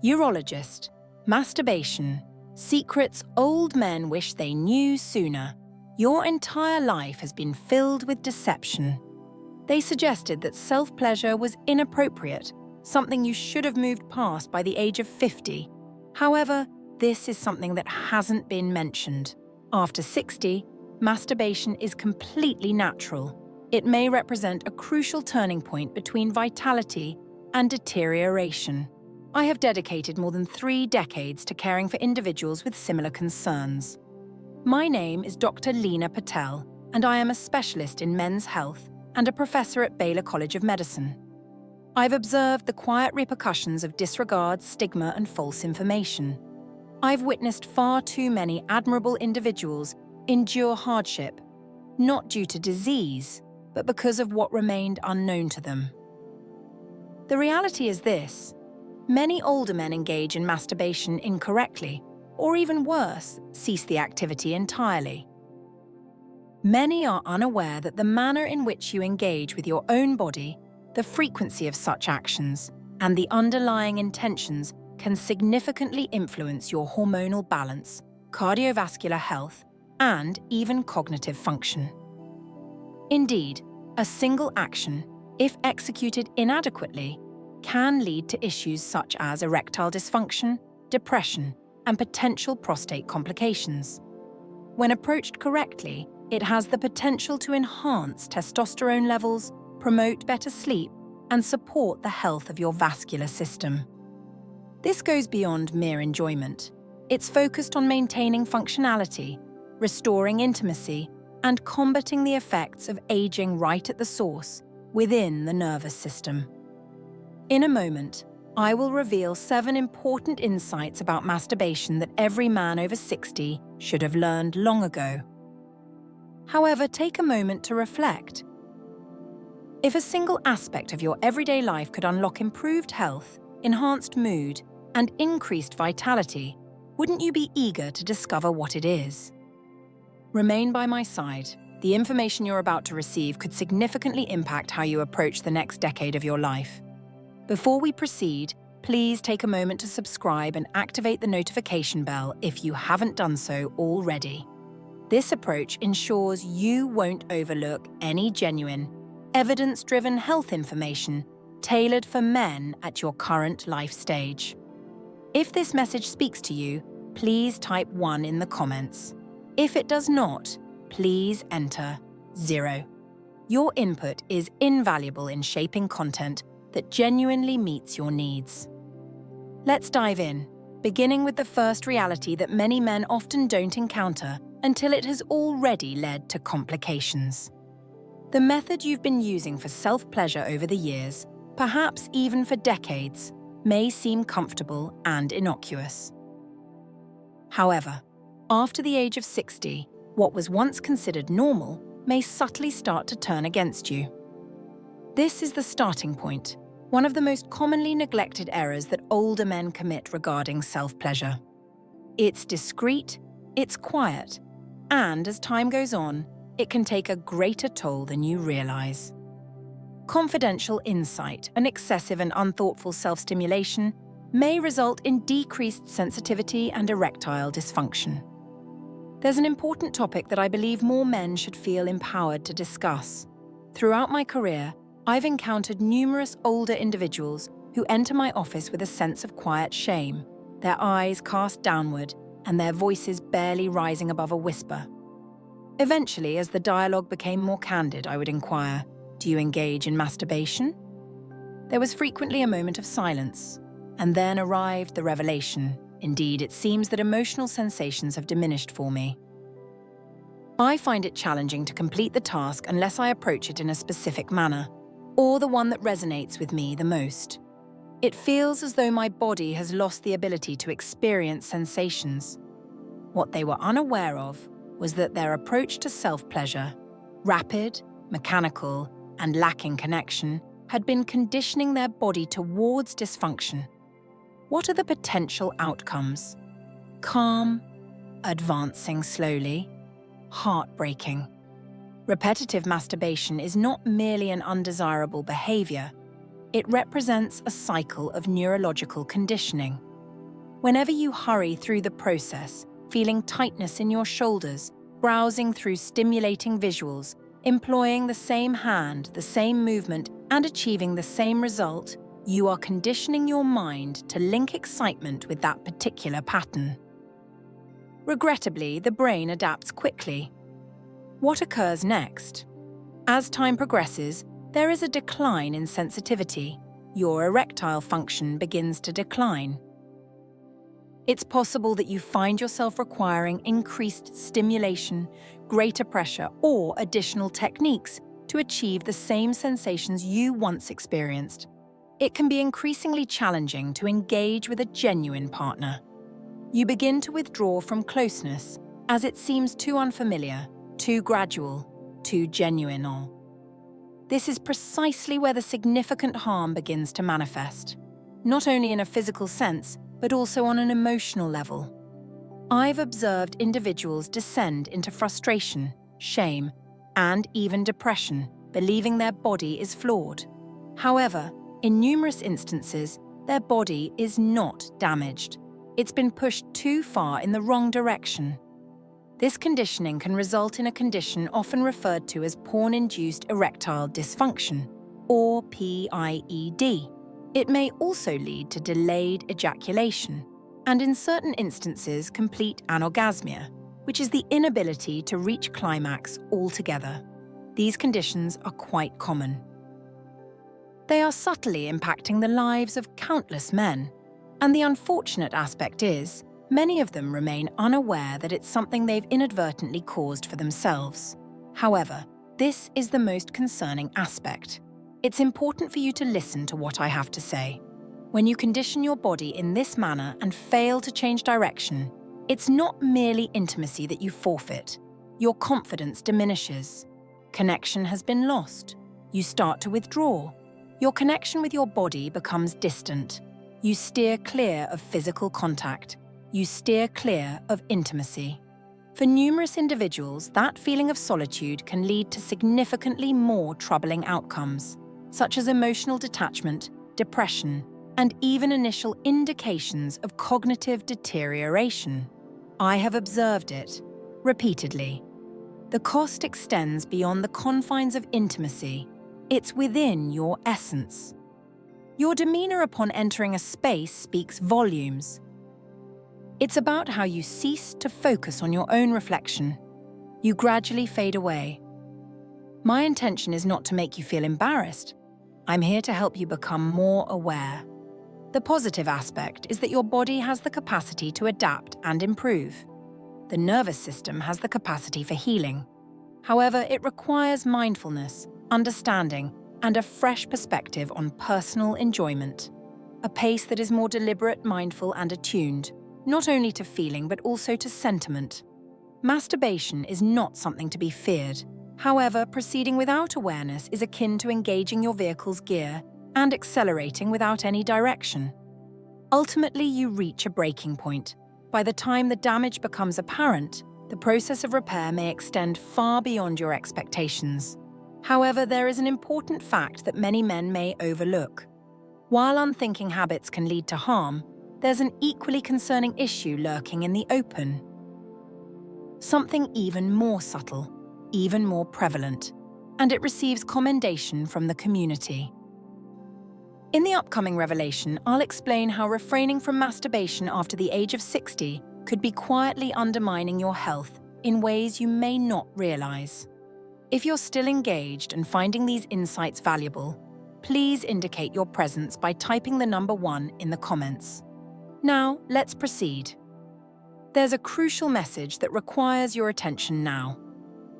Urologist, masturbation, secrets old men wish they knew sooner. Your entire life has been filled with deception. They suggested that self-pleasure was inappropriate, something you should have moved past by the age of 50. However, this is something that hasn't been mentioned. After 60, masturbation is completely natural. It may represent a crucial turning point between vitality and deterioration. I have dedicated more than 3 decades to caring for individuals with similar concerns. My name is Dr. Leena Patel, and I am a specialist in men's health and a professor at Baylor College of Medicine. I've observed the quiet repercussions of disregard, stigma, and false information. I've witnessed far too many admirable individuals endure hardship, not due to disease, but because of what remained unknown to them. The reality is this: many older men engage in masturbation incorrectly, or even worse, cease the activity entirely. Many are unaware that the manner in which you engage with your own body, the frequency of such actions, and the underlying intentions can significantly influence your hormonal balance, cardiovascular health, and even cognitive function. Indeed, a single action, if executed inadequately, can lead to issues such as erectile dysfunction, depression, and potential prostate complications. When approached correctly, it has the potential to enhance testosterone levels, promote better sleep, and support the health of your vascular system. This goes beyond mere enjoyment. It's focused on maintaining functionality, restoring intimacy, and combating the effects of aging right at the source, within the nervous system. In a moment, I will reveal 7 important insights about masturbation that every man over 60 should have learned long ago. However, take a moment to reflect. If a single aspect of your everyday life could unlock improved health, enhanced mood, and increased vitality, wouldn't you be eager to discover what it is? Remain by my side. The information you're about to receive could significantly impact how you approach the next decade of your life. Before we proceed, please take a moment to subscribe and activate the notification bell if you haven't done so already. This approach ensures you won't overlook any genuine, evidence-driven health information tailored for men at your current life stage. If this message speaks to you, please type 1 in the comments. If it does not, please enter 0. Your input is invaluable in shaping content that genuinely meets your needs. Let's dive in, beginning with the first reality that many men often don't encounter until it has already led to complications. The method you've been using for self-pleasure over the years, perhaps even for decades, may seem comfortable and innocuous. However, after the age of 60, what was once considered normal may subtly start to turn against you. This is the starting point, one of the most commonly neglected errors that older men commit regarding self-pleasure. It's discreet, it's quiet, and as time goes on, it can take a greater toll than you realize. Confidential insight and excessive and unthoughtful self-stimulation may result in decreased sensitivity and erectile dysfunction. There's an important topic that I believe more men should feel empowered to discuss. Throughout my career, I've encountered numerous older individuals who enter my office with a sense of quiet shame, their eyes cast downward and their voices barely rising above a whisper. Eventually, as the dialogue became more candid, I would inquire, "Do you engage in masturbation?" There was frequently a moment of silence, and then arrived the revelation. Indeed, it seems that emotional sensations have diminished for me. I find it challenging to complete the task unless I approach it in a specific manner, or the one that resonates with me the most. It feels as though my body has lost the ability to experience sensations. What they were unaware of was that their approach to self-pleasure, rapid, mechanical, and lacking connection, had been conditioning their body towards dysfunction. What are the potential outcomes? Calm, advancing slowly, heartbreaking. Repetitive masturbation is not merely an undesirable behavior. It represents a cycle of neurological conditioning. Whenever you hurry through the process, feeling tightness in your shoulders, browsing through stimulating visuals, employing the same hand, the same movement, and achieving the same result, you are conditioning your mind to link excitement with that particular pattern. Regrettably, the brain adapts quickly. What occurs next? As time progresses, there is a decline in sensitivity. Your erectile function begins to decline. It's possible that you find yourself requiring increased stimulation, greater pressure, or additional techniques to achieve the same sensations you once experienced. It can be increasingly challenging to engage with a genuine partner. You begin to withdraw from closeness as it seems too unfamiliar, too gradual, too genuine. This is precisely where the significant harm begins to manifest, not only in a physical sense, but also on an emotional level. I've observed individuals descend into frustration, shame, and even depression, believing their body is flawed. However, in numerous instances, their body is not damaged. It's been pushed too far in the wrong direction. This conditioning can result in a condition often referred to as porn-induced erectile dysfunction, or PIED. It may also lead to delayed ejaculation, and in certain instances complete anorgasmia, which is the inability to reach climax altogether. These conditions are quite common. They are subtly impacting the lives of countless men, and the unfortunate aspect is, many of them remain unaware that it's something they've inadvertently caused for themselves. However, this is the most concerning aspect. It's important for you to listen to what I have to say. When you condition your body in this manner and fail to change direction, it's not merely intimacy that you forfeit. Your confidence diminishes. Connection has been lost. You start to withdraw. Your connection with your body becomes distant. You steer clear of physical contact. You steer clear of intimacy. For numerous individuals, that feeling of solitude can lead to significantly more troubling outcomes, such as emotional detachment, depression, and even initial indications of cognitive deterioration. I have observed it repeatedly. The cost extends beyond the confines of intimacy. It's within your essence. Your demeanor upon entering a space speaks volumes. It's about how you cease to focus on your own reflection. You gradually fade away. My intention is not to make you feel embarrassed. I'm here to help you become more aware. The positive aspect is that your body has the capacity to adapt and improve. The nervous system has the capacity for healing. However, it requires mindfulness, understanding, and a fresh perspective on personal enjoyment. A pace that is more deliberate, mindful, and attuned, not only to feeling but also to sentiment. Masturbation is not something to be feared. However, proceeding without awareness is akin to engaging your vehicle's gear and accelerating without any direction. Ultimately, you reach a breaking point. By the time the damage becomes apparent, the process of repair may extend far beyond your expectations. However, there is an important fact that many men may overlook. While unthinking habits can lead to harm, there's an equally concerning issue lurking in the open. Something even more subtle, even more prevalent, and it receives commendation from the community. In the upcoming revelation, I'll explain how refraining from masturbation after the age of 60 could be quietly undermining your health in ways you may not realize. If you're still engaged and finding these insights valuable, please indicate your presence by typing the number 1 in the comments. Now, let's proceed. There's a crucial message that requires your attention now.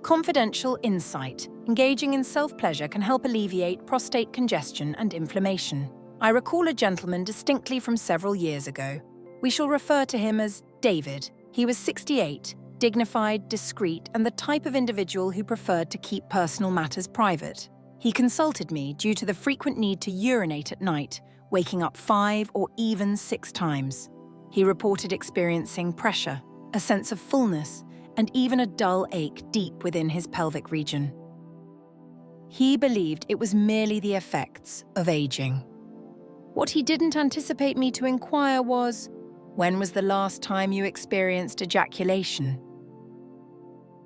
Confidential insight. Engaging in self-pleasure can help alleviate prostate congestion and inflammation. I recall a gentleman distinctly from several years ago. We shall refer to him as David. He was 68, dignified, discreet, and the type of individual who preferred to keep personal matters private. He consulted me due to the frequent need to urinate at night, waking up 5 or even 6 times. He reported experiencing pressure, a sense of fullness, and even a dull ache deep within his pelvic region. He believed it was merely the effects of aging. What he didn't anticipate me to inquire was, When was the last time you experienced ejaculation?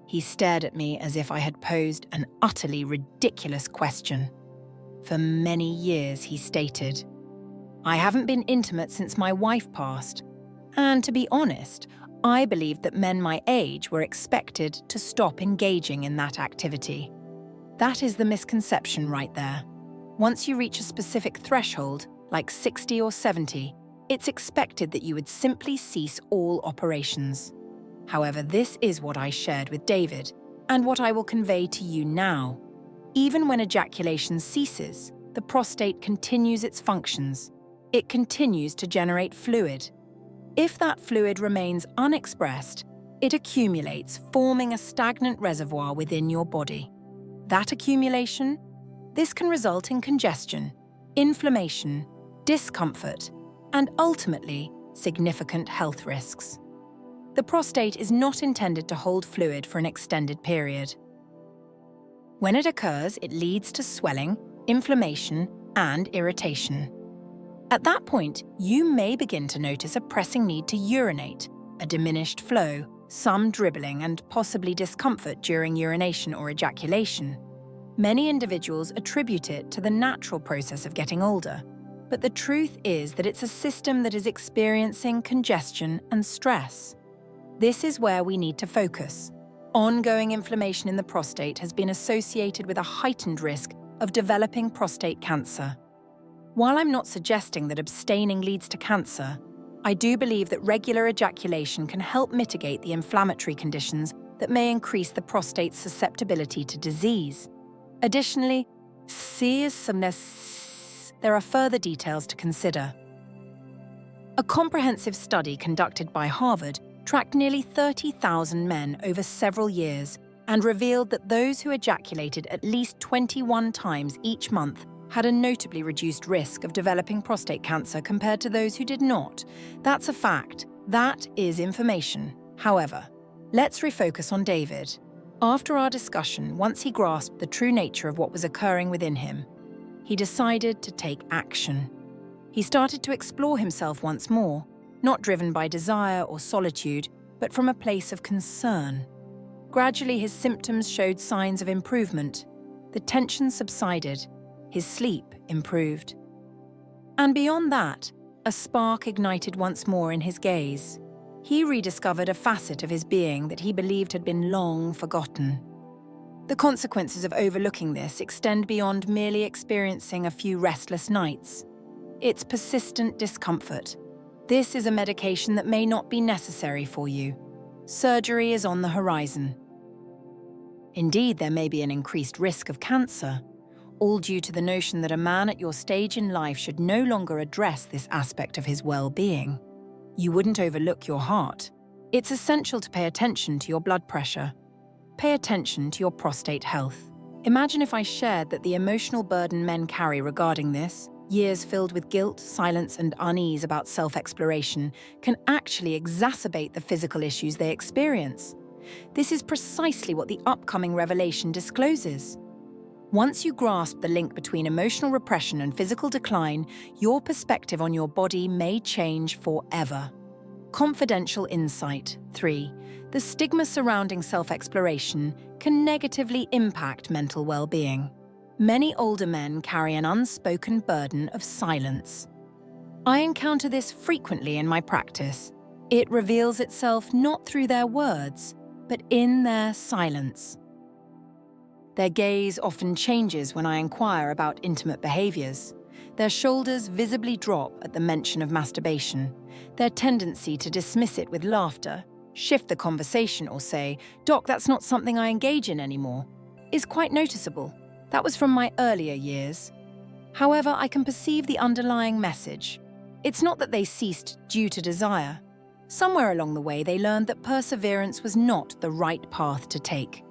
He stared at me as if I had posed an utterly ridiculous question. For many years, he stated, I haven't been intimate since my wife passed. And to be honest, I believed that men my age were expected to stop engaging in that activity. That is the misconception right there. Once you reach a specific threshold, like 60 or 70, it's expected that you would simply cease all operations. However, this is what I shared with David, and what I will convey to you now. Even when ejaculation ceases, the prostate continues its functions. It continues to generate fluid. If that fluid remains unexpressed, it accumulates, forming a stagnant reservoir within your body. That accumulation, this can result in congestion, inflammation, discomfort, and ultimately, significant health risks. The prostate is not intended to hold fluid for an extended period. When it occurs, it leads to swelling, inflammation, and irritation. At that point, you may begin to notice a pressing need to urinate, a diminished flow, some dribbling, and possibly discomfort during urination or ejaculation. Many individuals attribute it to the natural process of getting older, but the truth is that it's a system that is experiencing congestion and stress. This is where we need to focus. Ongoing inflammation in the prostate has been associated with a heightened risk of developing prostate cancer. While I'm not suggesting that abstaining leads to cancer, I do believe that regular ejaculation can help mitigate the inflammatory conditions that may increase the prostate's susceptibility to disease. Additionally, there are further details to consider. A comprehensive study conducted by Harvard tracked nearly 30,000 men over several years and revealed that those who ejaculated at least 21 times each month had a notably reduced risk of developing prostate cancer compared to those who did not. That's a fact. That is information. However, let's refocus on David. After our discussion, once he grasped the true nature of what was occurring within him, he decided to take action. He started to explore himself once more, not driven by desire or solitude, but from a place of concern. Gradually, his symptoms showed signs of improvement. The tension subsided. His sleep improved. And beyond that, a spark ignited once more in his gaze. He rediscovered a facet of his being that he believed had been long forgotten. The consequences of overlooking this extend beyond merely experiencing a few restless nights. It's persistent discomfort. This is a medication that may not be necessary for you. Surgery is on the horizon. Indeed, there may be an increased risk of cancer, all due to the notion that a man at your stage in life should no longer address this aspect of his well-being. You wouldn't overlook your heart. It's essential to pay attention to your blood pressure. Pay attention to your prostate health. Imagine if I shared that the emotional burden men carry regarding this, years filled with guilt, silence, and unease about self-exploration, can actually exacerbate the physical issues they experience. This is precisely what the upcoming revelation discloses. Once you grasp the link between emotional repression and physical decline, your perspective on your body may change forever. Confidential insight. 3. The stigma surrounding self-exploration can negatively impact mental well-being. Many older men carry an unspoken burden of silence. I encounter this frequently in my practice. It reveals itself not through their words, but in their silence. Their gaze often changes when I inquire about intimate behaviors. Their shoulders visibly drop at the mention of masturbation. Their tendency to dismiss it with laughter, shift the conversation, or say, "Doc, that's not something I engage in anymore," is quite noticeable. That was from my earlier years. However, I can perceive the underlying message. It's not that they ceased due to desire. Somewhere along the way, they learned that perseverance was not the right path to take.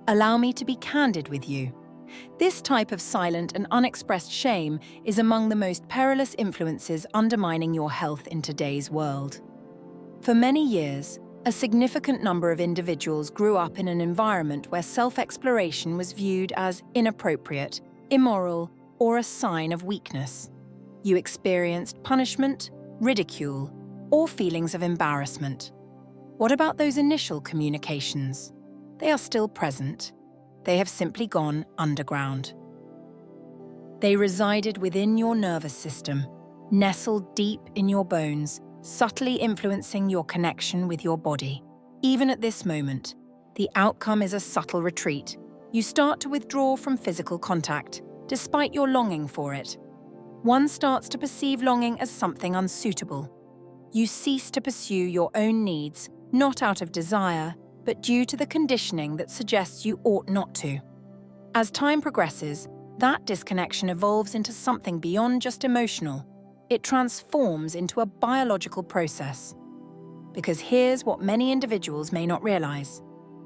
Allow me to be candid with you. This type of silent and unexpressed shame is among the most perilous influences undermining your health in today's world. For many years, a significant number of individuals grew up in an environment where self-exploration was viewed as inappropriate, immoral, or a sign of weakness. You experienced punishment, ridicule, or feelings of embarrassment. What about those initial communications? They are still present. They have simply gone underground. They resided within your nervous system, nestled deep in your bones, subtly influencing your connection with your body. Even at this moment, the outcome is a subtle retreat. You start to withdraw from physical contact, despite your longing for it. One starts to perceive longing as something unsuitable. You cease to pursue your own needs, not out of desire, but due to the conditioning that suggests you ought not to. As time progresses, that disconnection evolves into something beyond just emotional. It transforms into a biological process. Because here's what many individuals may not realize.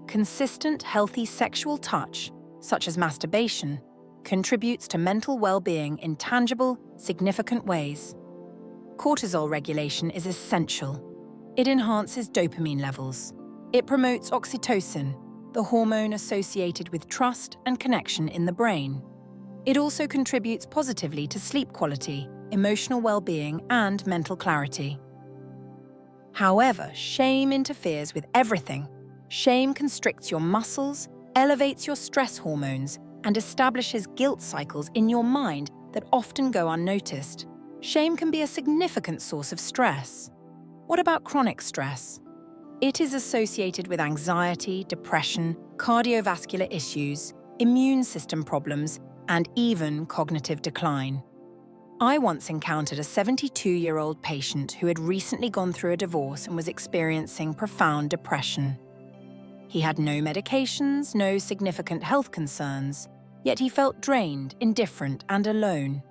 Consistent, healthy sexual touch, such as masturbation, contributes to mental well-being in tangible, significant ways. Cortisol regulation is essential. It enhances dopamine levels. It promotes oxytocin, the hormone associated with trust and connection in the brain. It also contributes positively to sleep quality, emotional well-being, and mental clarity. However, shame interferes with everything. Shame constricts your muscles, elevates your stress hormones, and establishes guilt cycles in your mind that often go unnoticed. Shame can be a significant source of stress. What about chronic stress? It is associated with anxiety, depression, cardiovascular issues, immune system problems, and even cognitive decline. I once encountered a 72-year-old patient who had recently gone through a divorce and was experiencing profound depression. He had no medications, no significant health concerns, yet he felt drained, indifferent, and alone.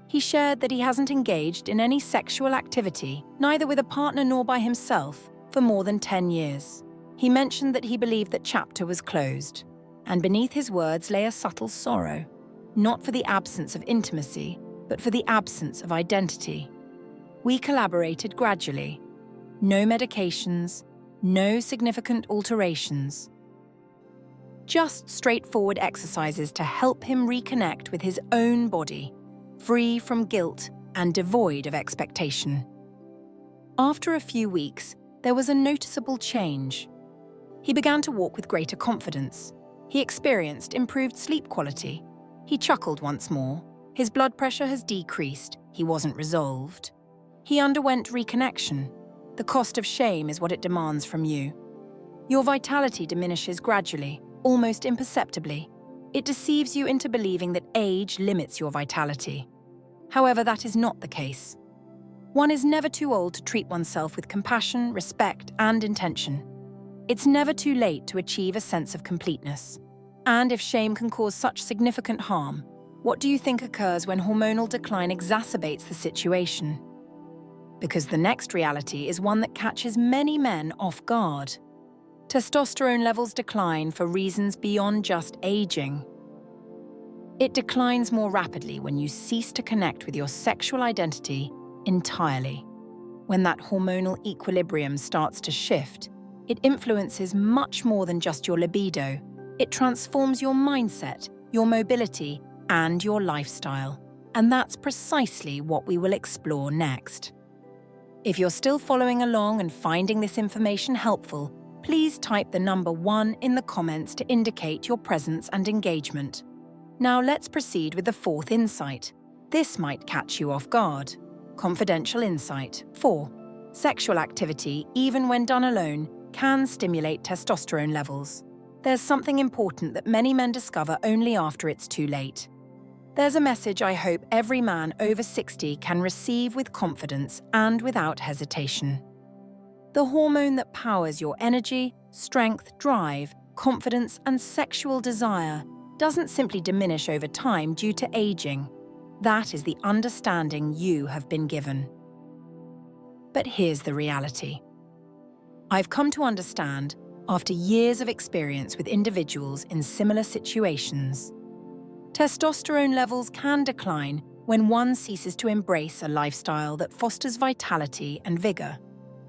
He shared that he hasn't engaged in any sexual activity, neither with a partner nor by himself, for more than 10 years. He mentioned that he believed that chapter was closed, and beneath his words lay a subtle sorrow, not for the absence of intimacy, but for the absence of identity. We collaborated gradually. No medications, no significant alterations. Just straightforward exercises to help him reconnect with his own body, free from guilt and devoid of expectation. After a few weeks, there was a noticeable change. He began to walk with greater confidence. He experienced improved sleep quality. He chuckled once more. His blood pressure has decreased. He wasn't resolved. He underwent reconnection. The cost of shame is what it demands from you. Your vitality diminishes gradually, almost imperceptibly. It deceives you into believing that age limits your vitality. However, that is not the case. One is never too old to treat oneself with compassion, respect, and intention. It's never too late to achieve a sense of completeness. And if shame can cause such significant harm, what do you think occurs when hormonal decline exacerbates the situation? Because the next reality is one that catches many men off guard. Testosterone levels decline for reasons beyond just aging. It declines more rapidly when you cease to connect with your sexual identity entirely. When that hormonal equilibrium starts to shift, it influences much more than just your libido. It transforms your mindset, your mobility, and your lifestyle. And that's precisely what we will explore next. If you're still following along and finding this information helpful, please type the number 1 in the comments to indicate your presence and engagement. Now let's proceed with the 4th insight. This might catch you off guard. Confidential insight 4. Sexual activity, even when done alone, can stimulate testosterone levels. There's something important that many men discover only after it's too late. There's a message I hope every man over 60 can receive with confidence and without hesitation. The hormone that powers your energy, strength, drive, confidence, and sexual desire doesn't simply diminish over time due to aging. That is the understanding you have been given. But here's the reality. I've come to understand, after years of experience with individuals in similar situations, testosterone levels can decline when one ceases to embrace a lifestyle that fosters vitality and vigor.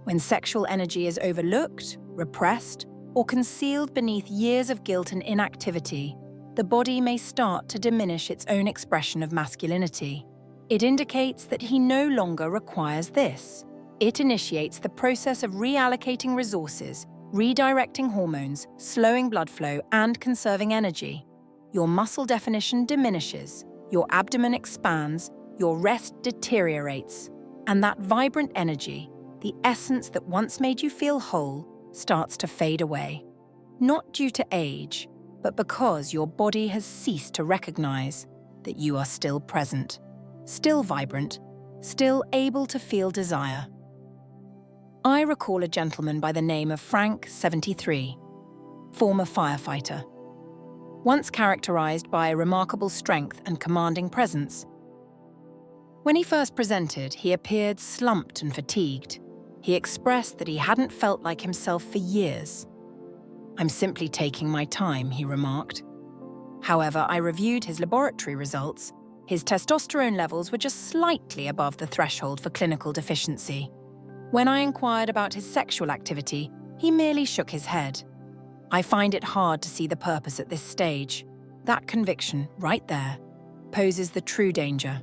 When sexual energy is overlooked, repressed, or concealed beneath years of guilt and inactivity, the body may start to diminish its own expression of masculinity. It indicates that he no longer requires this. It initiates the process of reallocating resources, redirecting hormones, slowing blood flow, and conserving energy. Your muscle definition diminishes, your abdomen expands, your rest deteriorates, and that vibrant energy, the essence that once made you feel whole, starts to fade away. Not due to age, but because your body has ceased to recognize that you are still present, still vibrant, still able to feel desire. I recall a gentleman by the name of Frank, 73, former firefighter. Once characterized by remarkable strength and commanding presence. When he first presented, he appeared slumped and fatigued. He expressed that he hadn't felt like himself for years. "I'm simply taking my time," he remarked. However, I reviewed his laboratory results. His testosterone levels were just slightly above the threshold for clinical deficiency. When I inquired about his sexual activity, he merely shook his head. I find it hard to see the purpose at this stage. That conviction, right there, poses the true danger.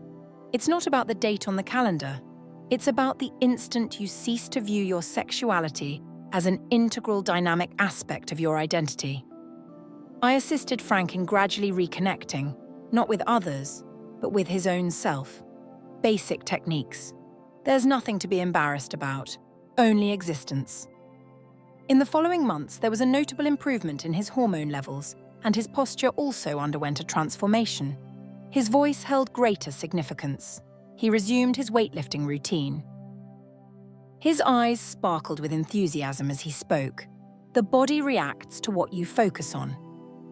It's not about the date on the calendar. It's about the instant you cease to view your sexuality as an integral dynamic aspect of your identity. I assisted Frank in gradually reconnecting, not with others, but with his own self. Basic techniques. There's nothing to be embarrassed about, only existence. In the following months, there was a notable improvement in his hormone levels, and his posture also underwent a transformation. His voice held greater significance. He resumed his weightlifting routine. His eyes sparkled with enthusiasm as he spoke. The body reacts to what you focus on.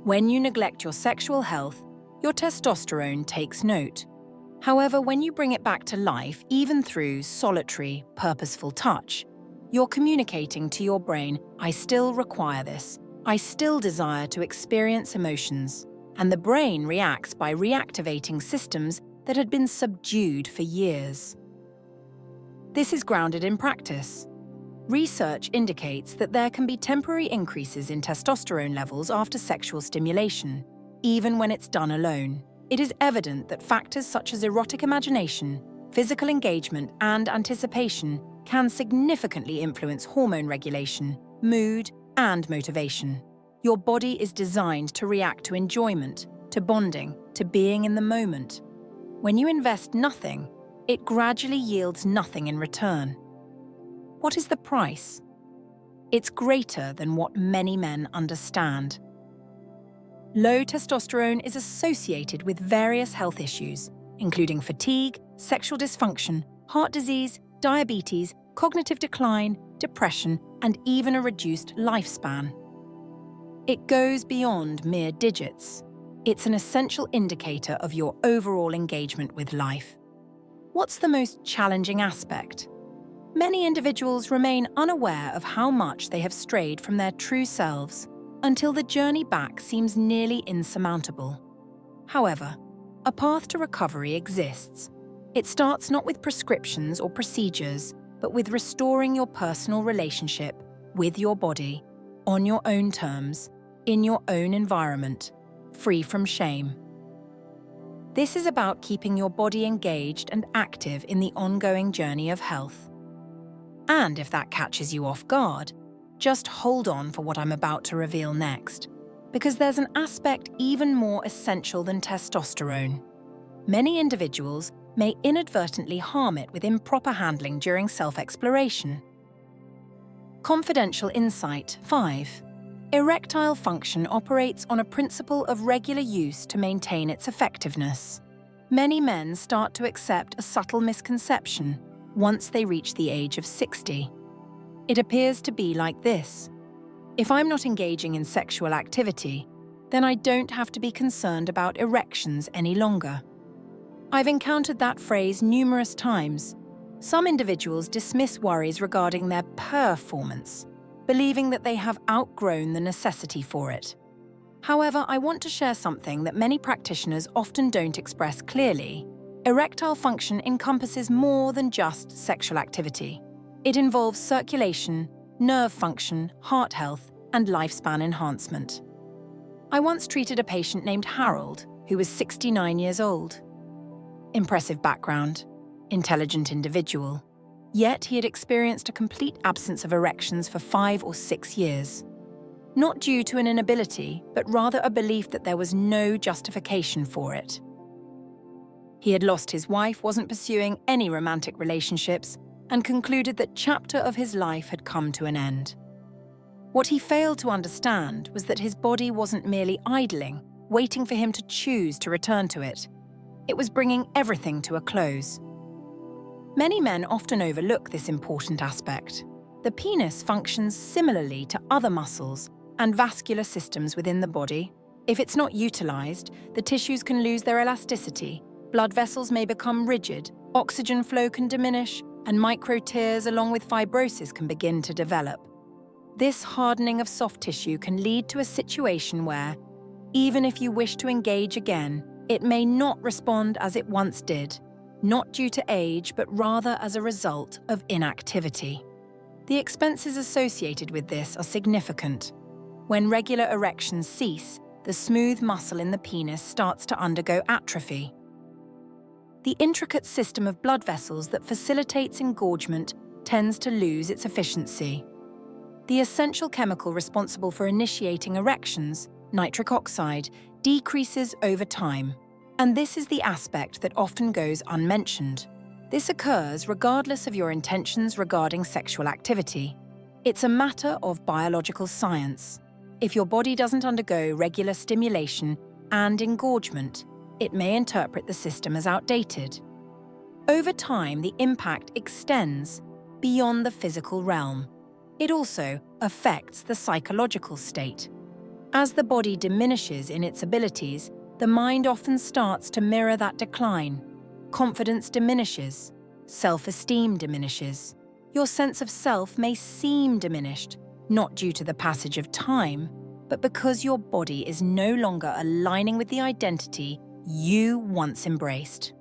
When you neglect your sexual health, your testosterone takes note. However, when you bring it back to life, even through solitary, purposeful touch, you're communicating to your brain, "I still require this. I still desire to experience emotions." And the brain reacts by reactivating systems that had been subdued for years. This is grounded in practice. Research indicates that there can be temporary increases in testosterone levels after sexual stimulation, even when it's done alone. It is evident that factors such as erotic imagination, physical engagement, and anticipation can significantly influence hormone regulation, mood, and motivation. Your body is designed to react to enjoyment, to bonding, to being in the moment. When you invest nothing, it gradually yields nothing in return. What is the price? It's greater than what many men understand. Low testosterone is associated with various health issues, including fatigue, sexual dysfunction, heart disease, diabetes, cognitive decline, depression, and even a reduced lifespan. It goes beyond mere digits. It's an essential indicator of your overall engagement with life. What's the most challenging aspect? Many individuals remain unaware of how much they have strayed from their true selves until the journey back seems nearly insurmountable. However, a path to recovery exists. It starts not with prescriptions or procedures, but with restoring your personal relationship with your body, on your own terms, in your own environment, free from shame. This is about keeping your body engaged and active in the ongoing journey of health. And if that catches you off guard, just hold on for what I'm about to reveal next, because there's an aspect even more essential than testosterone. Many individuals may inadvertently harm it with improper handling during self-exploration. Confidential insight 5. Erectile function operates on a principle of regular use to maintain its effectiveness. Many men start to accept a subtle misconception once they reach the age of 60. It appears to be like this: if I'm not engaging in sexual activity, then I don't have to be concerned about erections any longer. I've encountered that phrase numerous times. Some individuals dismiss worries regarding their performance, believing that they have outgrown the necessity for it. However, I want to share something that many practitioners often don't express clearly. Erectile function encompasses more than just sexual activity. It involves circulation, nerve function, heart health, and lifespan enhancement. I once treated a patient named Harold, who was 69 years old. Impressive background, intelligent individual, Yet he had experienced a complete absence of erections for 5 or 6 years. Not due to an inability, but rather a belief that there was no justification for it. He had lost his wife, wasn't pursuing any romantic relationships, and concluded that chapter of his life had come to an end. What he failed to understand was that his body wasn't merely idling, waiting for him to choose to return to it. It was bringing everything to a close. Many men often overlook this important aspect. The penis functions similarly to other muscles and vascular systems within the body. If it's not utilized, the tissues can lose their elasticity, blood vessels may become rigid, oxygen flow can diminish, and micro tears along with fibrosis can begin to develop. This hardening of soft tissue can lead to a situation where, even if you wish to engage again, it may not respond as it once did, not due to age, but rather as a result of inactivity. The expenses associated with this are significant. When regular erections cease, the smooth muscle in the penis starts to undergo atrophy. The intricate system of blood vessels that facilitates engorgement tends to lose its efficiency. The essential chemical responsible for initiating erections, nitric oxide, decreases over time, and this is the aspect that often goes unmentioned. This occurs regardless of your intentions regarding sexual activity. It's a matter of biological science. If your body doesn't undergo regular stimulation and engorgement, it may interpret the system as outdated. Over time, the impact extends beyond the physical realm. It also affects the psychological state. As the body diminishes in its abilities, the mind often starts to mirror that decline. Confidence diminishes, self-esteem diminishes. Your sense of self may seem diminished, not due to the passage of time, but because your body is no longer aligning with the identity you once embraced.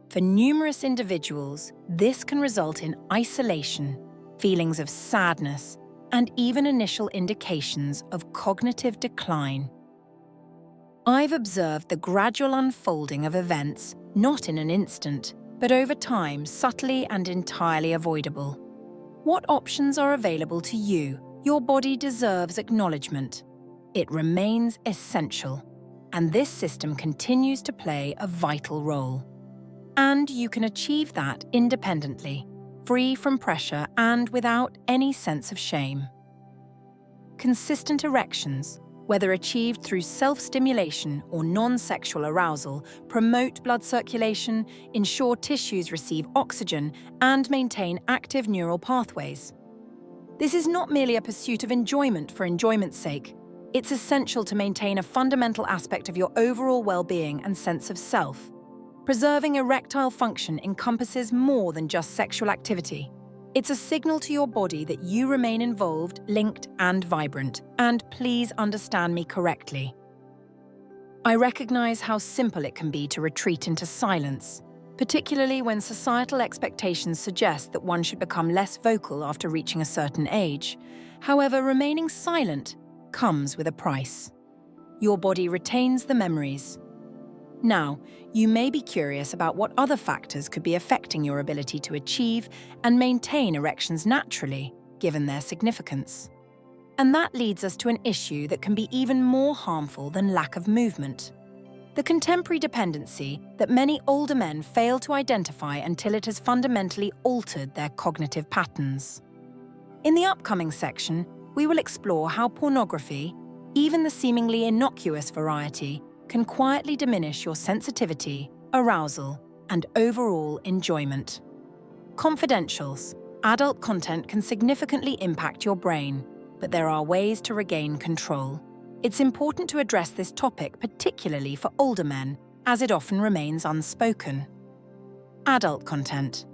For numerous individuals, this can result in isolation, feelings of sadness, and even initial indications of cognitive decline. I've observed the gradual unfolding of events, not in an instant, but over time, subtly and entirely avoidable. What options are available to you? Your body deserves acknowledgement. It remains essential, and this system continues to play a vital role. And you can achieve that independently, free from pressure and without any sense of shame. Consistent erections, whether achieved through self-stimulation or non-sexual arousal, promote blood circulation, ensure tissues receive oxygen, and maintain active neural pathways. This is not merely a pursuit of enjoyment for enjoyment's sake. It's essential to maintain a fundamental aspect of your overall well-being and sense of self. Preserving erectile function encompasses more than just sexual activity. It's a signal to your body that you remain involved, linked, and vibrant. And please understand me correctly. I recognize how simple it can be to retreat into silence, particularly when societal expectations suggest that one should become less vocal after reaching a certain age. However, remaining silent comes with a price. Your body retains the memories. Now, you may be curious about what other factors could be affecting your ability to achieve and maintain erections naturally, given their significance. And that leads us to an issue that can be even more harmful than lack of movement. The contemporary dependency that many older men fail to identify until it has fundamentally altered their cognitive patterns. In the upcoming section, we will explore how pornography, even the seemingly innocuous variety, can quietly diminish your sensitivity, arousal, and overall enjoyment. Confidentials. Adult content can significantly impact your brain, but there are ways to regain control. It's important to address this topic, particularly for older men, as it often remains unspoken. Adult content.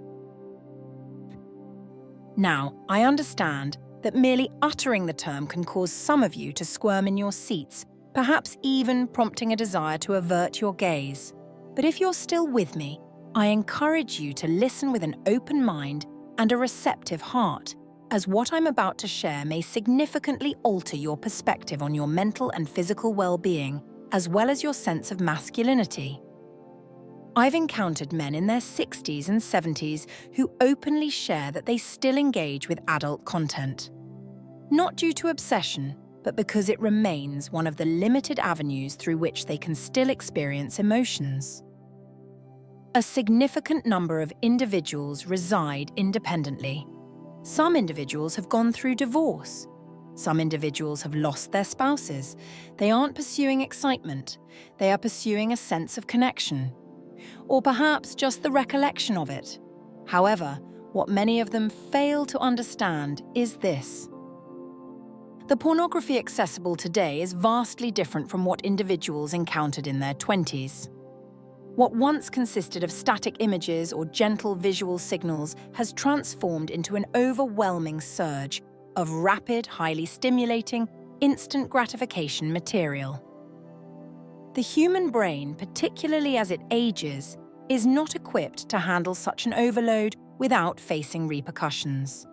Now, I understand that merely uttering the term can cause some of you to squirm in your seats, perhaps even prompting a desire to avert your gaze. But if you're still with me, I encourage you to listen with an open mind and a receptive heart, as what I'm about to share may significantly alter your perspective on your mental and physical well-being, as well as your sense of masculinity. I've encountered men in their 60s and 70s who openly share that they still engage with adult content. Not due to obsession, but because it remains one of the limited avenues through which they can still experience emotions. A significant number of individuals reside independently. Some individuals have gone through divorce. Some individuals have lost their spouses. They aren't pursuing excitement. They are pursuing a sense of connection. Or perhaps just the recollection of it. However, what many of them fail to understand is this. The pornography accessible today is vastly different from what individuals encountered in their 20s. What once consisted of static images or gentle visual signals has transformed into an overwhelming surge of rapid, highly stimulating, instant gratification material. The human brain, particularly as it ages, is not equipped to handle such an overload without facing repercussions.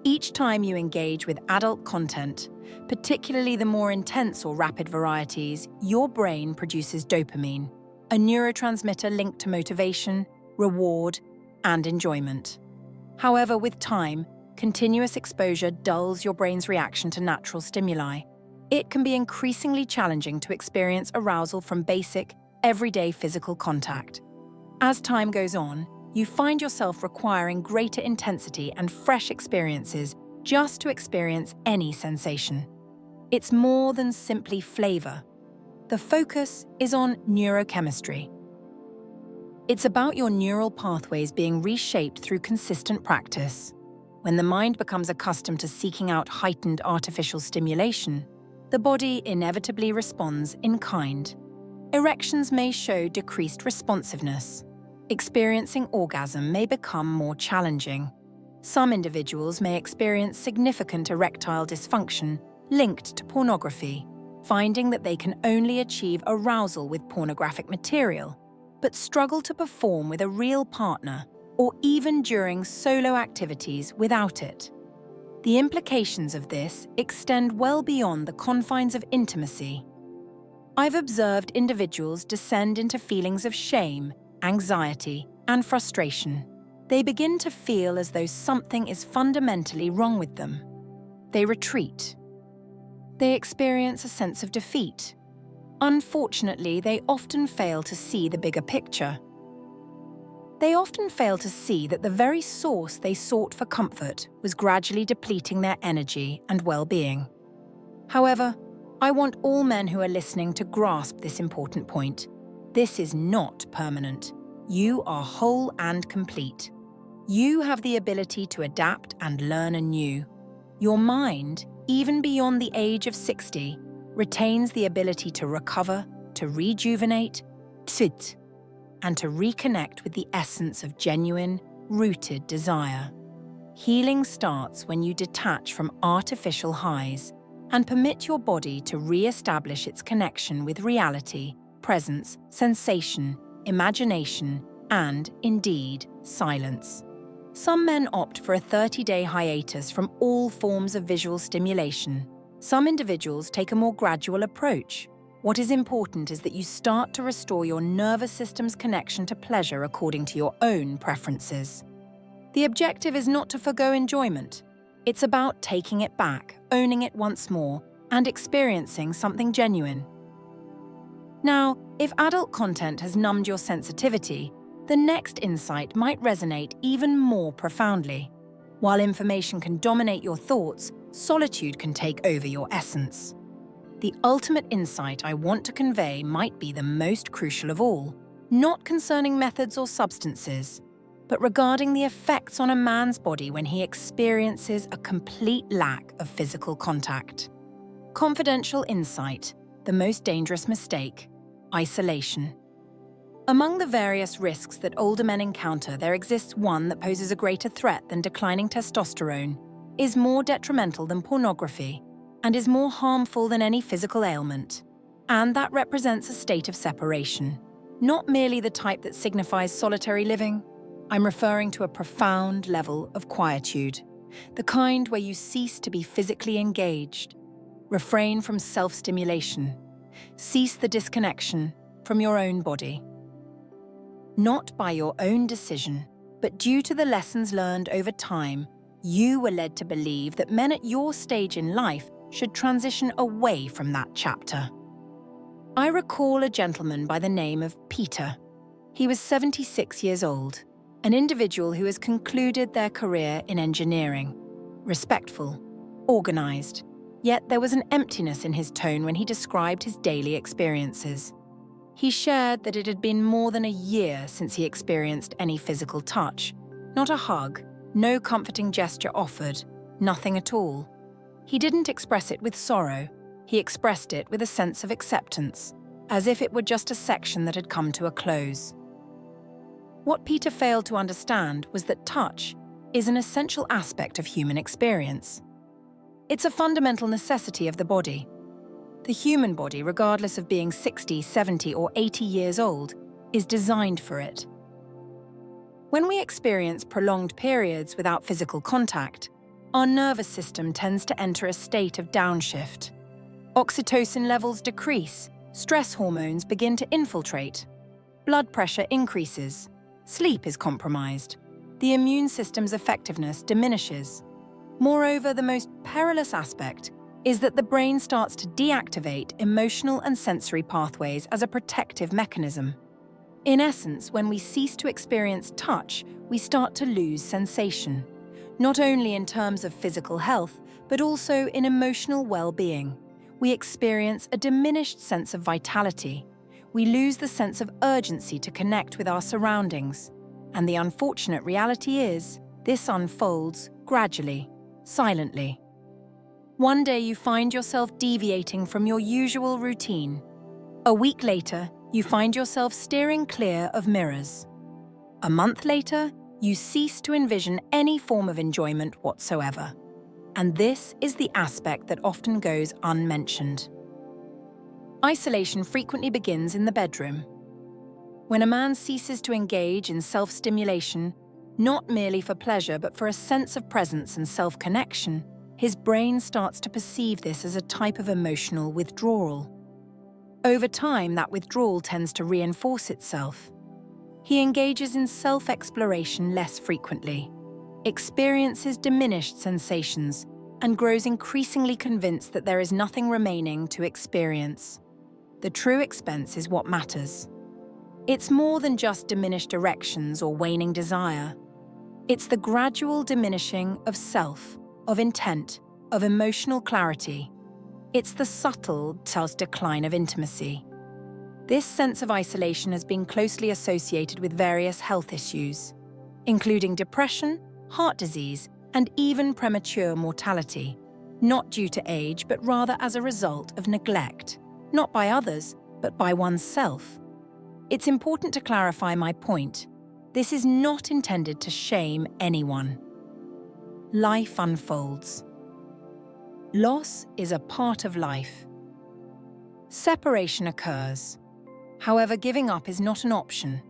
Each time you engage with adult content, particularly the more intense or rapid varieties, your brain produces dopamine, a neurotransmitter linked to motivation, reward, and enjoyment. However, with time, continuous exposure dulls your brain's reaction to natural stimuli. It can be increasingly challenging to experience arousal from basic, everyday physical contact. As time goes on, you find yourself requiring greater intensity and fresh experiences just to experience any sensation. It's more than simply flavor. The focus is on neurochemistry. It's about your neural pathways being reshaped through consistent practice. When the mind becomes accustomed to seeking out heightened artificial stimulation, the body inevitably responds in kind. Erections may show decreased responsiveness. Experiencing orgasm may become more challenging. Some individuals may experience significant erectile dysfunction linked to pornography, finding that they can only achieve arousal with pornographic material, but struggle to perform with a real partner or even during solo activities without it. The implications of this extend well beyond the confines of intimacy. I've observed individuals descend into feelings of shame, anxiety, and frustration. They begin to feel as though something is fundamentally wrong with them. They retreat. They experience a sense of defeat. Unfortunately, they often fail to see the bigger picture. They often fail to see that the very source they sought for comfort was gradually depleting their energy and well-being. However, I want all men who are listening to grasp this important point. This is not permanent. You are whole and complete. You have the ability to adapt and learn anew. Your mind, even beyond the age of 60, retains the ability to recover, to rejuvenate, and to reconnect with the essence of genuine, rooted desire. Healing starts when you detach from artificial highs and permit your body to re-establish its connection with reality, presence, sensation, imagination, and, indeed, silence. Some men opt for a 30-day hiatus from all forms of visual stimulation. Some individuals take a more gradual approach. What is important is that you start to restore your nervous system's connection to pleasure according to your own preferences. The objective is not to forgo enjoyment. It's about taking it back, owning it once more, and experiencing something genuine. Now, if adult content has numbed your sensitivity, the next insight might resonate even more profoundly. While information can dominate your thoughts, solitude can take over your essence. The ultimate insight I want to convey might be the most crucial of all, not concerning methods or substances, but regarding the effects on a man's body when he experiences a complete lack of physical contact. Confidential insight, the most dangerous mistake, isolation. Among the various risks that older men encounter, there exists one that poses a greater threat than declining testosterone, is more detrimental than pornography, and is more harmful than any physical ailment. And that represents a state of separation, not merely the type that signifies solitary living. I'm referring to a profound level of quietude, the kind where you cease to be physically engaged, refrain from self-stimulation, cease the disconnection from your own body. Not by your own decision, but due to the lessons learned over time, you were led to believe that men at your stage in life should transition away from that chapter. I recall a gentleman by the name of Peter. He was 76 years old, an individual who has concluded their career in engineering. Respectful, organized, yet there was an emptiness in his tone when he described his daily experiences. He shared that it had been more than a year since he experienced any physical touch. Not a hug, no comforting gesture offered, nothing at all. He didn't express it with sorrow, he expressed it with a sense of acceptance, as if it were just a section that had come to a close. What Peter failed to understand was that touch is an essential aspect of human experience. It's a fundamental necessity of the body. The human body, regardless of being 60, 70, or 80 years old, is designed for it. When we experience prolonged periods without physical contact, our nervous system tends to enter a state of downshift. Oxytocin levels decrease, stress hormones begin to infiltrate, blood pressure increases, sleep is compromised, the immune system's effectiveness diminishes. Moreover, the most perilous aspect is that the brain starts to deactivate emotional and sensory pathways as a protective mechanism. In essence, when we cease to experience touch, we start to lose sensation, not only in terms of physical health, but also in emotional well-being. We experience a diminished sense of vitality. We lose the sense of urgency to connect with our surroundings. And the unfortunate reality is, this unfolds gradually, silently. One day you find yourself deviating from your usual routine. A week later, you find yourself steering clear of mirrors. A month later, you cease to envision any form of enjoyment whatsoever. And this is the aspect that often goes unmentioned. Isolation frequently begins in the bedroom. When a man ceases to engage in self-stimulation, not merely for pleasure but for a sense of presence and self-connection, his brain starts to perceive this as a type of emotional withdrawal. Over time, that withdrawal tends to reinforce itself. He engages in self-exploration less frequently, experiences diminished sensations, and grows increasingly convinced that there is nothing remaining to experience. The true expense is what matters. It's more than just diminished erections or waning desire. It's the gradual diminishing of self, of intent, of emotional clarity. It's the subtle decline of intimacy. This sense of isolation has been closely associated with various health issues, including depression, heart disease, and even premature mortality, not due to age, but rather as a result of neglect, not by others, but by oneself. It's important to clarify my point. This is not intended to shame anyone. Life unfolds. Loss is a part of life. Separation occurs. However, giving up is not an option.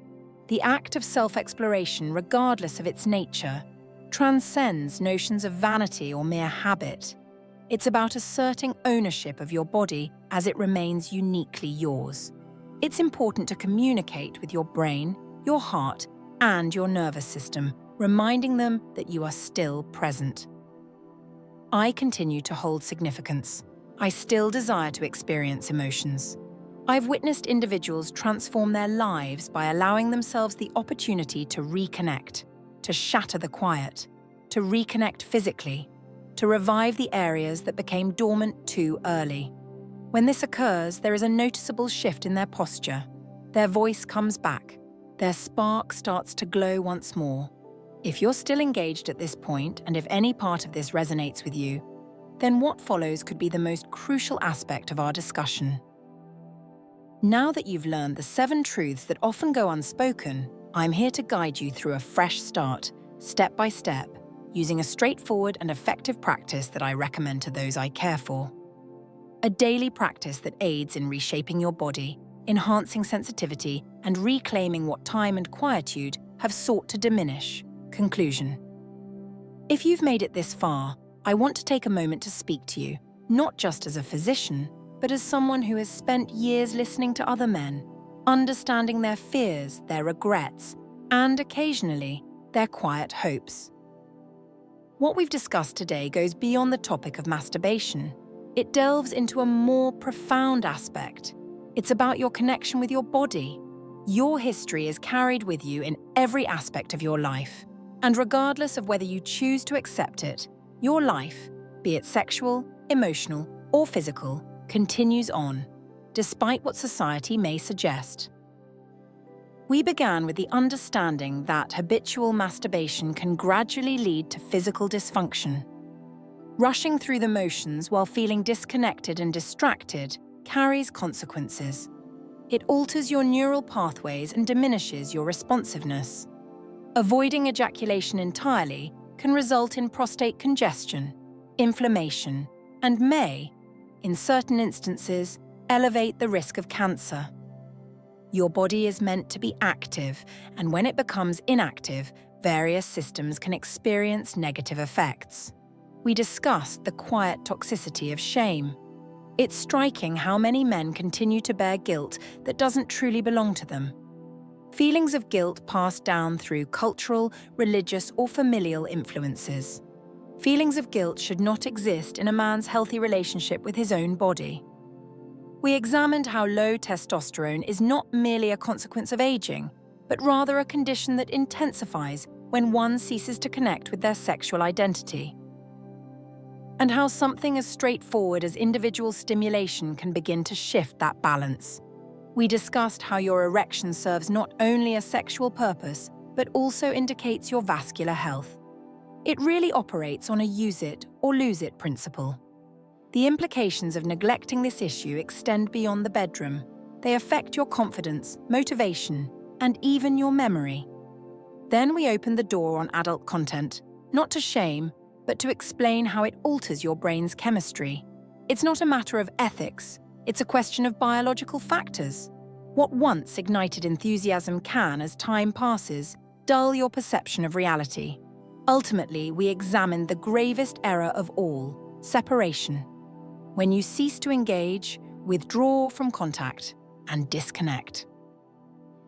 The act of self-exploration, regardless of its nature, transcends notions of vanity or mere habit. It's about asserting ownership of your body as it remains uniquely yours. It's important to communicate with your brain, your heart, and your nervous system, reminding them that you are still present. I continue to hold significance. I still desire to experience emotions. I've witnessed individuals transform their lives by allowing themselves the opportunity to reconnect, to shatter the quiet, to reconnect physically, to revive the areas that became dormant too early. When this occurs, there is a noticeable shift in their posture. Their voice comes back. Their spark starts to glow once more. If you're still engaged at this point, and if any part of this resonates with you, then what follows could be the most crucial aspect of our discussion. Now that you've learned the 7 truths that often go unspoken, I'm here to guide you through a fresh start, step by step, using a straightforward and effective practice that I recommend to those I care for. A daily practice that aids in reshaping your body, enhancing sensitivity, and reclaiming what time and quietude have sought to diminish. Conclusion. If you've made it this far, I want to take a moment to speak to you, not just as a physician, but as someone who has spent years listening to other men, understanding their fears, their regrets, and occasionally, their quiet hopes. What we've discussed today goes beyond the topic of masturbation. It delves into a more profound aspect. It's about your connection with your body. Your history is carried with you in every aspect of your life. And regardless of whether you choose to accept it, your life, be it sexual, emotional, or physical, continues on, despite what society may suggest. We began with the understanding that habitual masturbation can gradually lead to physical dysfunction. Rushing through the motions while feeling disconnected and distracted carries consequences. It alters your neural pathways and diminishes your responsiveness. Avoiding ejaculation entirely can result in prostate congestion, inflammation, and may, in certain instances, elevate the risk of cancer. Your body is meant to be active, and when it becomes inactive, various systems can experience negative effects. We discussed the quiet toxicity of shame. It's striking how many men continue to bear guilt that doesn't truly belong to them. Feelings of guilt passed down through cultural, religious, or familial influences. Feelings of guilt should not exist in a man's healthy relationship with his own body. We examined how low testosterone is not merely a consequence of aging, but rather a condition that intensifies when one ceases to connect with their sexual identity. And how something as straightforward as individual stimulation can begin to shift that balance. We discussed how your erection serves not only a sexual purpose, but also indicates your vascular health. It really operates on a use it or lose it principle. The implications of neglecting this issue extend beyond the bedroom. They affect your confidence, motivation, and even your memory. Then we opened the door on adult content, not to shame, but to explain how it alters your brain's chemistry. It's not a matter of ethics, it's a question of biological factors. What once ignited enthusiasm can, as time passes, dull your perception of reality. Ultimately, we examined the gravest error of all, separation. When you cease to engage, withdraw from contact, and disconnect.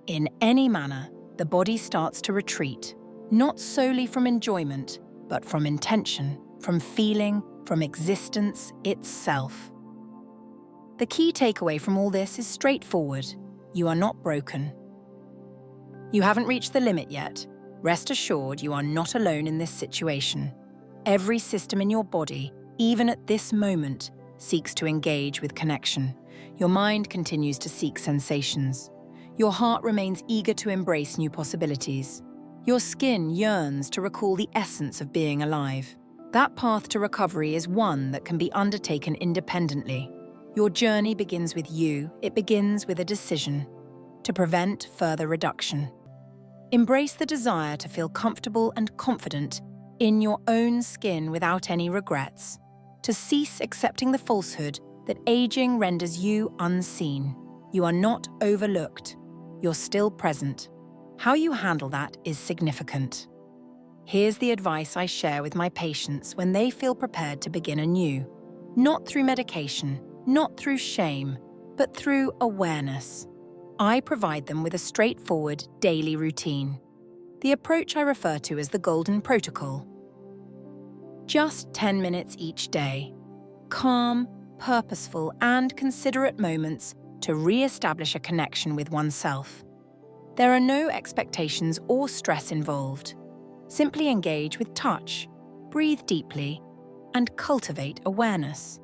In any manner, the body starts to retreat, not solely from enjoyment, but from intention, from feeling, from existence itself. The key takeaway from all this is straightforward. You are not broken. You haven't reached the limit yet. Rest assured you are not alone in this situation. Every system in your body, even at this moment, seeks to engage with connection. Your mind continues to seek sensations. Your heart remains eager to embrace new possibilities. Your skin yearns to recall the essence of being alive. That path to recovery is one that can be undertaken independently. Your journey begins with you. It begins with a decision to prevent further reduction. Embrace the desire to feel comfortable and confident in your own skin without any regrets. To cease accepting the falsehood that aging renders you unseen. You are not overlooked. You're still present. How you handle that is significant. Here's the advice I share with my patients when they feel prepared to begin anew. Not through medication, not through shame, but through awareness. I provide them with a straightforward daily routine. The approach I refer to as the Golden Protocol. Just 10 minutes each day. Calm, purposeful, and considerate moments to re-establish a connection with oneself. There are no expectations or stress involved. Simply engage with touch, breathe deeply, and cultivate awareness.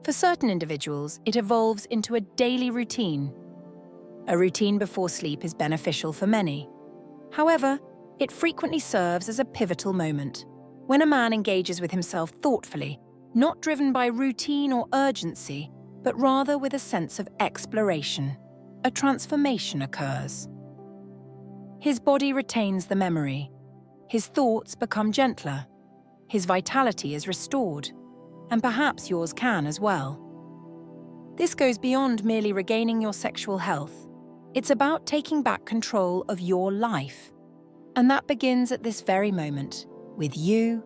For certain individuals, it evolves into a daily routine. A routine before sleep is beneficial for many. However, it frequently serves as a pivotal moment, when a man engages with himself thoughtfully, not driven by routine or urgency, but rather with a sense of exploration. A transformation occurs. His body retains the memory. His thoughts become gentler. His vitality is restored. And perhaps yours can as well. This goes beyond merely regaining your sexual health. It's about taking back control of your life. And that begins at this very moment, with you